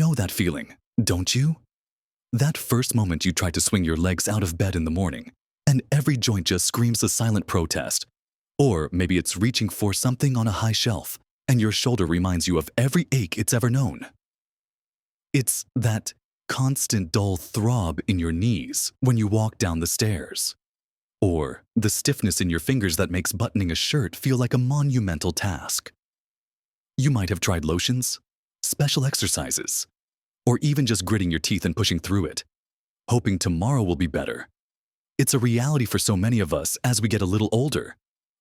know that feeling, don't you? That first moment you try to swing your legs out of bed in the morning, and every joint just screams a silent protest. Or maybe it's reaching for something on a high shelf, and your shoulder reminds you of every ache it's ever known. It's that constant dull throb in your knees when you walk down the stairs. Or the stiffness in your fingers that makes buttoning a shirt feel like a monumental task. You might have tried lotions, special exercises, or even just gritting your teeth and pushing through it, hoping tomorrow will be better. It's a reality for so many of us as we get a little older.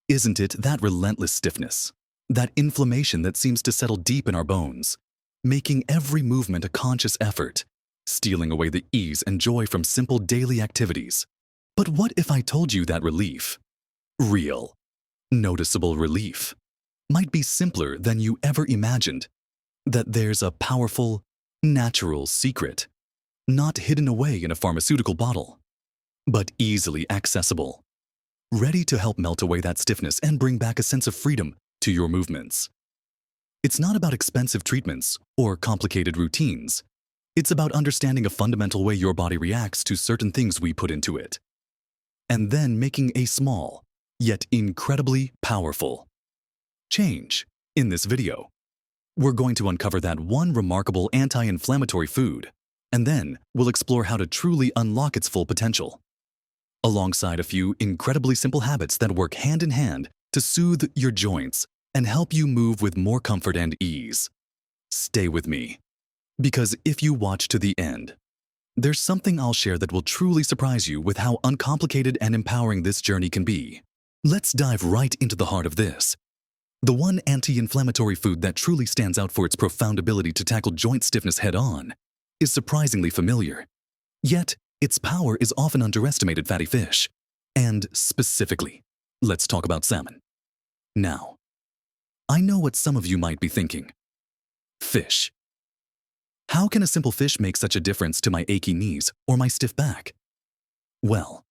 Isn't it that relentless stiffness, that inflammation that seems to settle deep in our bones, making every movement a conscious effort, stealing away the ease and joy from simple daily activities? But what if I told you that relief, real, noticeable relief, might be simpler than you ever imagined? That there's a powerful, natural secret, not hidden away in a pharmaceutical bottle, but easily accessible, ready to help melt away that stiffness and bring back a sense of freedom to your movements. It's not about expensive treatments or complicated routines. It's about understanding a fundamental way your body reacts to certain things we put into it, and then making a small, yet incredibly powerful change. In this video, we're going to uncover that one remarkable anti-inflammatory food, and then we'll explore how to truly unlock its full potential, alongside a few incredibly simple habits that work hand in hand to soothe your joints and help you move with more comfort and ease. Stay with me, because if you watch to the end, there's something I'll share that will truly surprise you with how uncomplicated and empowering this journey can be. Let's dive right into the heart of this. The one anti-inflammatory food that truly stands out for its profound ability to tackle joint stiffness head-on is surprisingly familiar. Yet, its power is often underestimated: fatty fish. And specifically, let's talk about salmon. Now, I know what some of you might be thinking. Fish. How can a simple fish make such a difference to my achy knees or my stiff back? Well,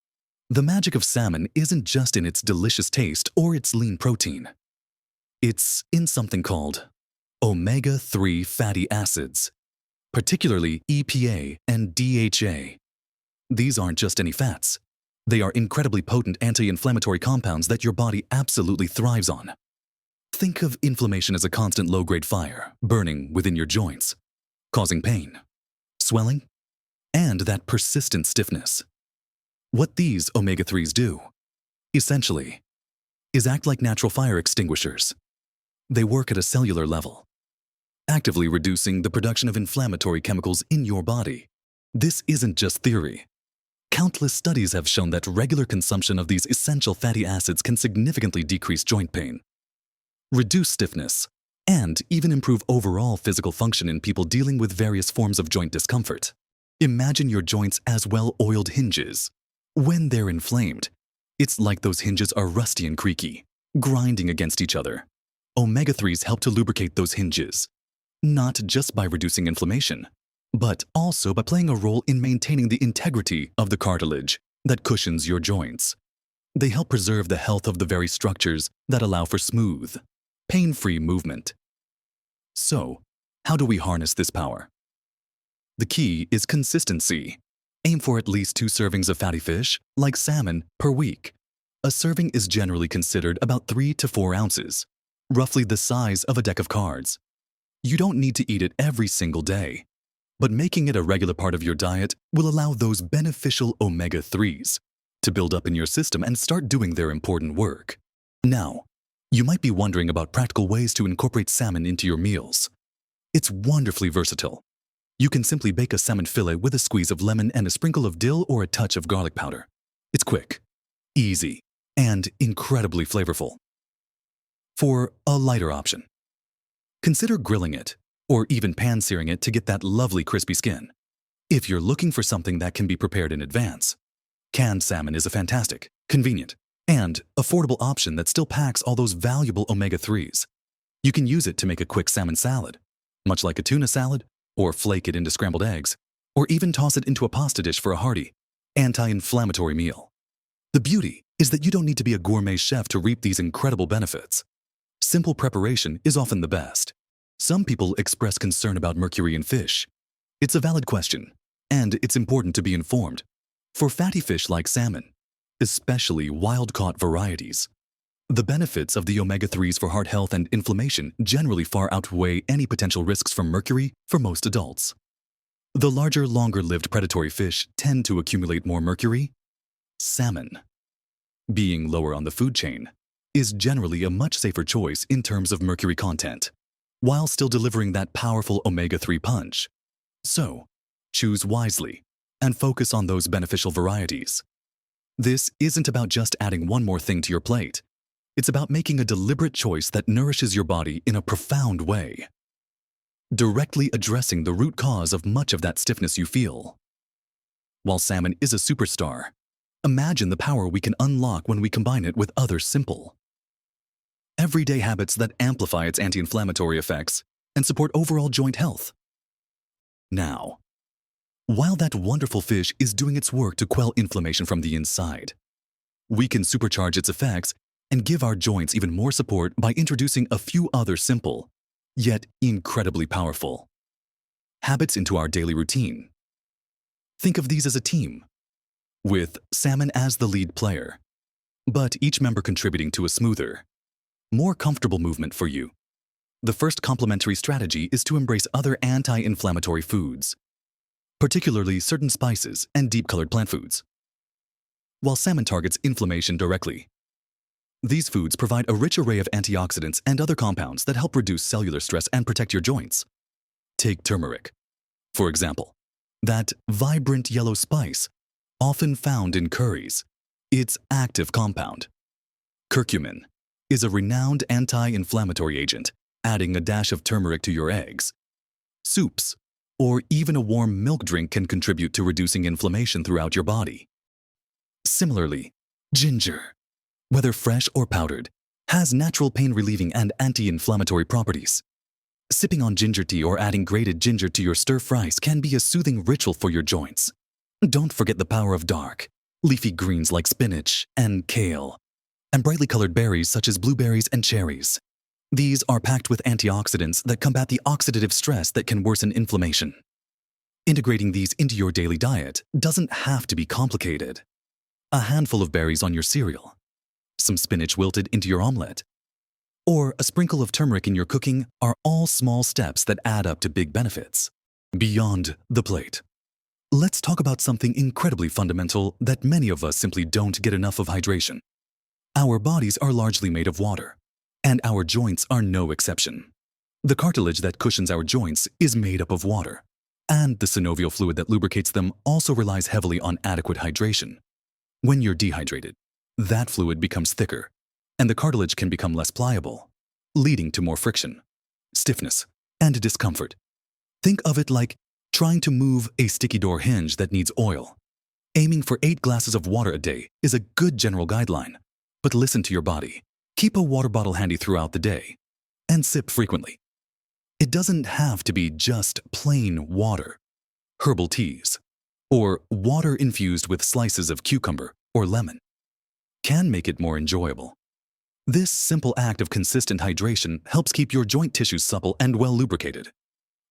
the magic of salmon isn't just in its delicious taste or its lean protein. It's in something called omega-3 fatty acids, particularly EPA and DHA. These aren't just any fats. They are incredibly potent anti-inflammatory compounds that your body absolutely thrives on. Think of inflammation as a constant low-grade fire burning within your joints, causing pain, swelling, and that persistent stiffness. What these omega-3s do, essentially, is act like natural fire extinguishers. They work at a cellular level, actively reducing the production of inflammatory chemicals in your body. This isn't just theory. Countless studies have shown that regular consumption of these essential fatty acids can significantly decrease joint pain, reduce stiffness, and even improve overall physical function in people dealing with various forms of joint discomfort. Imagine your joints as well-oiled hinges. When they're inflamed, it's like those hinges are rusty and creaky, grinding against each other. Omega-3s help to lubricate those hinges, not just by reducing inflammation, but also by playing a role in maintaining the integrity of the cartilage that cushions your joints. They help preserve the health of the very structures that allow for smooth, pain-free movement. So, how do we harness this power? The key is consistency. Aim for at least 2 servings of fatty fish, like salmon, per week. A serving is generally considered about 3 to 4 ounces, roughly the size of a deck of cards. You don't need to eat it every single day, but making it a regular part of your diet will allow those beneficial omega-3s to build up in your system and start doing their important work. Now, you might be wondering about practical ways to incorporate salmon into your meals. It's wonderfully versatile. You can simply bake a salmon fillet with a squeeze of lemon and a sprinkle of dill or a touch of garlic powder. It's quick, easy, and incredibly flavorful. For a lighter option, consider grilling it or even pan-searing it to get that lovely crispy skin. If you're looking for something that can be prepared in advance, canned salmon is a fantastic, convenient, and affordable option that still packs all those valuable omega-3s. You can use it to make a quick salmon salad, much like a tuna salad, or flake it into scrambled eggs, or even toss it into a pasta dish for a hearty, anti-inflammatory meal. The beauty is that you don't need to be a gourmet chef to reap these incredible benefits. Simple preparation is often the best. Some people express concern about mercury in fish, It's a valid question, and it's important to be informed. For fatty fish like salmon, especially wild-caught varieties, the benefits of the omega-3s for heart health and inflammation generally far outweigh any potential risks from mercury for most adults. The larger, longer-lived predatory fish tend to accumulate more mercury. Salmon, being lower on the food chain, is generally a much safer choice in terms of mercury content, while still delivering that powerful omega-3 punch. So, choose wisely and focus on those beneficial varieties. This isn't about just adding one more thing to your plate. It's about making a deliberate choice that nourishes your body in a profound way, directly addressing the root cause of much of that stiffness you feel. While salmon is a superstar, imagine the power we can unlock when we combine it with other simple, everyday habits that amplify its anti-inflammatory effects and support overall joint health. Now, while that wonderful fish is doing its work to quell inflammation from the inside, we can supercharge its effects and give our joints even more support by introducing a few other simple, yet incredibly powerful, habits into our daily routine. Think of these as a team, with salmon as the lead player, but each member contributing to a smoother, more comfortable movement for you. The first complementary strategy is to embrace other anti-inflammatory foods, particularly certain spices and deep-colored plant foods. While salmon targets inflammation directly, these foods provide a rich array of antioxidants and other compounds that help reduce cellular stress and protect your joints. Take turmeric, for example, that vibrant yellow spice, often found in curries. Its active compound, curcumin, is a renowned anti-inflammatory agent, adding a dash of turmeric to your eggs, soups, or even a warm milk drink can contribute to reducing inflammation throughout your body. Similarly, ginger, whether fresh or powdered, has natural pain-relieving and anti-inflammatory properties. Sipping on ginger tea or adding grated ginger to your stir-fries can be a soothing ritual for your joints. Don't forget the power of dark, leafy greens like spinach and kale, and brightly colored berries such as blueberries and cherries. These are packed with antioxidants that combat the oxidative stress that can worsen inflammation. Integrating these into your daily diet doesn't have to be complicated. A handful of berries on your cereal, some spinach wilted into your omelette, or a sprinkle of turmeric in your cooking are all small steps that add up to big benefits. Beyond the plate, let's talk about something incredibly fundamental that many of us simply don't get enough of: hydration. Our bodies are largely made of water, and our joints are no exception. The cartilage that cushions our joints is made up of water, and the synovial fluid that lubricates them also relies heavily on adequate hydration. When you're dehydrated, that fluid becomes thicker, and the cartilage can become less pliable, leading to more friction, stiffness, and discomfort. Think of it like trying to move a sticky door hinge that needs oil. Aiming for 8 glasses of water a day is a good general guideline, but listen to your body. Keep a water bottle handy throughout the day, and sip frequently. It doesn't have to be just plain water. Herbal teas, or water infused with slices of cucumber or lemon, can make it more enjoyable. This simple act of consistent hydration helps keep your joint tissues supple and well lubricated,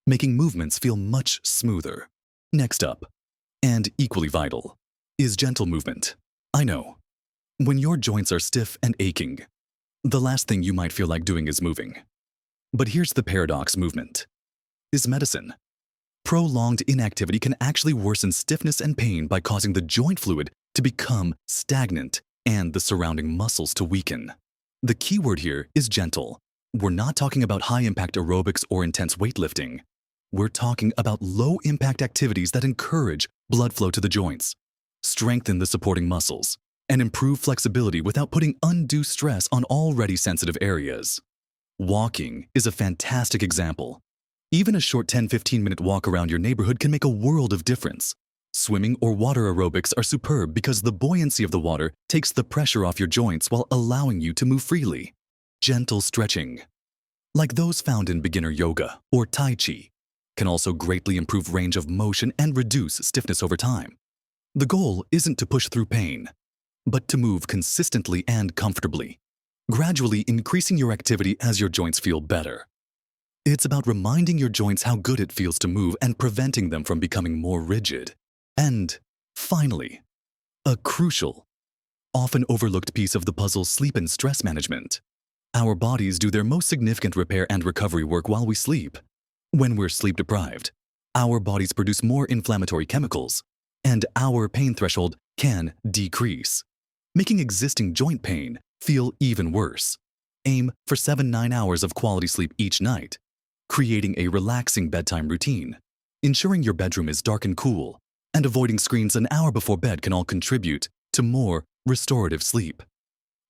making movements feel much smoother. Next up, and equally vital, is gentle movement. I know, when your joints are stiff and aching, the last thing you might feel like doing is moving. But here's the paradox: movement is medicine. Prolonged inactivity can actually worsen stiffness and pain by causing the joint fluid to become stagnant and the surrounding muscles to weaken. The key word here is gentle. We're not talking about high-impact aerobics or intense weightlifting. We're talking about low-impact activities that encourage blood flow to the joints, strengthen the supporting muscles, and improve flexibility without putting undue stress on already sensitive areas. Walking is a fantastic example. Even a short 10-15-minute walk around your neighborhood can make a world of difference. Swimming or water aerobics are superb because the buoyancy of the water takes the pressure off your joints while allowing you to move freely. Gentle stretching, like those found in beginner yoga or Tai Chi, can also greatly improve range of motion and reduce stiffness over time. The goal isn't to push through pain, but to move consistently and comfortably, gradually increasing your activity as your joints feel better. It's about reminding your joints how good it feels to move and preventing them from becoming more rigid. And finally, a crucial, often overlooked piece of the puzzle: sleep and stress management. Our bodies do their most significant repair and recovery work while we sleep. When we're sleep deprived, our bodies produce more inflammatory chemicals, and our pain threshold can decrease, making existing joint pain feel even worse. Aim for 7-9 hours of quality sleep each night, creating a relaxing bedtime routine, ensuring your bedroom is dark and cool, and avoiding screens an hour before bed can all contribute to more restorative sleep.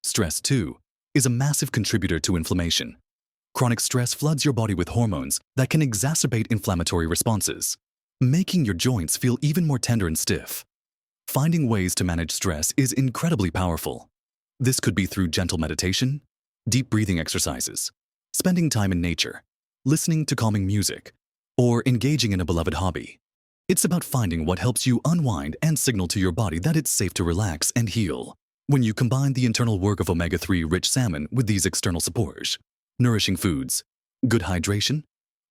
Stress, too, is a massive contributor to inflammation. Chronic stress floods your body with hormones that can exacerbate inflammatory responses, making your joints feel even more tender and stiff. Finding ways to manage stress is incredibly powerful. This could be through gentle meditation, deep breathing exercises, spending time in nature, listening to calming music, or engaging in a beloved hobby. It's about finding what helps you unwind and signal to your body that it's safe to relax and heal. When you combine the internal work of omega-3 rich salmon with these external supports, nourishing foods, good hydration,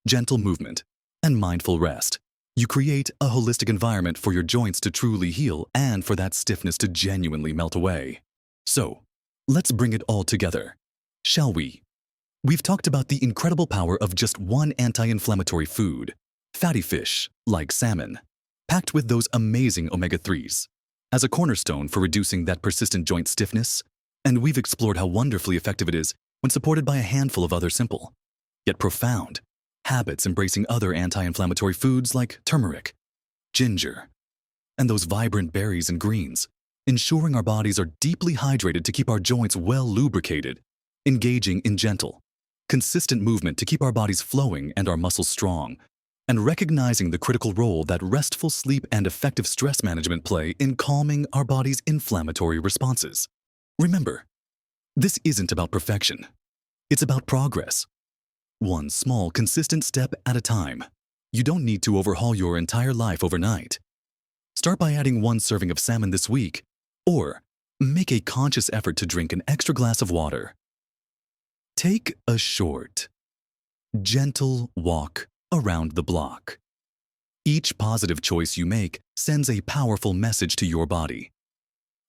gentle movement, and mindful rest, you create a holistic environment for your joints to truly heal and for that stiffness to genuinely melt away. So, let's bring it all together, shall we? We've talked about the incredible power of just one anti-inflammatory food, fatty fish like salmon, packed with those amazing omega-3s, as a cornerstone for reducing that persistent joint stiffness, and we've explored how wonderfully effective it is when supported by a handful of other simple, yet profound, habits embracing other anti-inflammatory foods like turmeric, ginger, and those vibrant berries and greens, ensuring our bodies are deeply hydrated to keep our joints well lubricated, engaging in gentle, consistent movement to keep our bodies flowing and our muscles strong, and recognizing the critical role that restful sleep and effective stress management play in calming our body's inflammatory responses. Remember, this isn't about perfection. It's about progress. One small, consistent step at a time. You don't need to overhaul your entire life overnight. Start by adding 1 serving of salmon this week, or make a conscious effort to drink an extra glass of water. Take a short, gentle walk around the block. Each positive choice you make sends a powerful message to your body,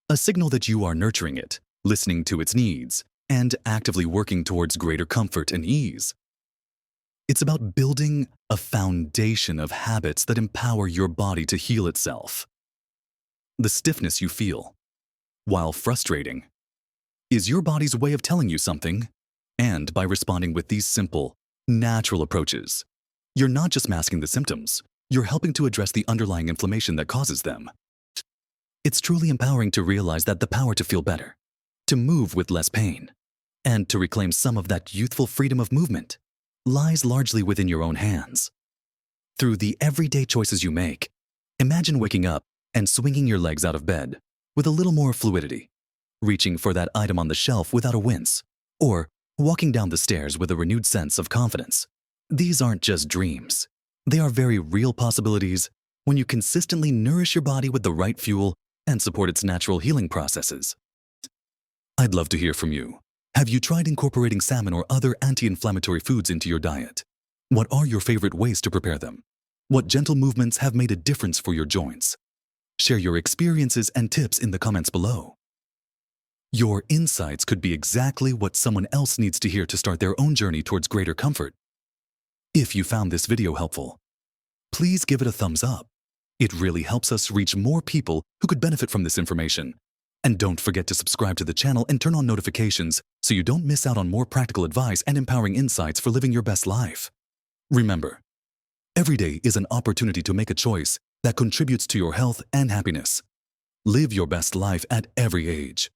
a signal that you are nurturing it, listening to its needs, and actively working towards greater comfort and ease. It's about building a foundation of habits that empower your body to heal itself. The stiffness you feel, while frustrating, is your body's way of telling you something, and by responding with these simple, natural approaches, you're not just masking the symptoms, you're helping to address the underlying inflammation that causes them. It's truly empowering to realize that the power to feel better, to move with less pain, and to reclaim some of that youthful freedom of movement lies largely within your own hands. Through the everyday choices you make, imagine waking up and swinging your legs out of bed with a little more fluidity, reaching for that item on the shelf without a wince, or walking down the stairs with a renewed sense of confidence. These aren't just dreams. They are very real possibilities when you consistently nourish your body with the right fuel and support its natural healing processes. I'd love to hear from you. Have you tried incorporating salmon or other anti-inflammatory foods into your diet? What are your favorite ways to prepare them? What gentle movements have made a difference for your joints? Share your experiences and tips in the comments below. Your insights could be exactly what someone else needs to hear to start their own journey towards greater comfort. If you found this video helpful, please give it a thumbs up. It really helps us reach more people who could benefit from this information. And don't forget to subscribe to the channel and turn on notifications so you don't miss out on more practical advice and empowering insights for living your best life. Remember, every day is an opportunity to make a choice that contributes to your health and happiness. Live your best life at every age.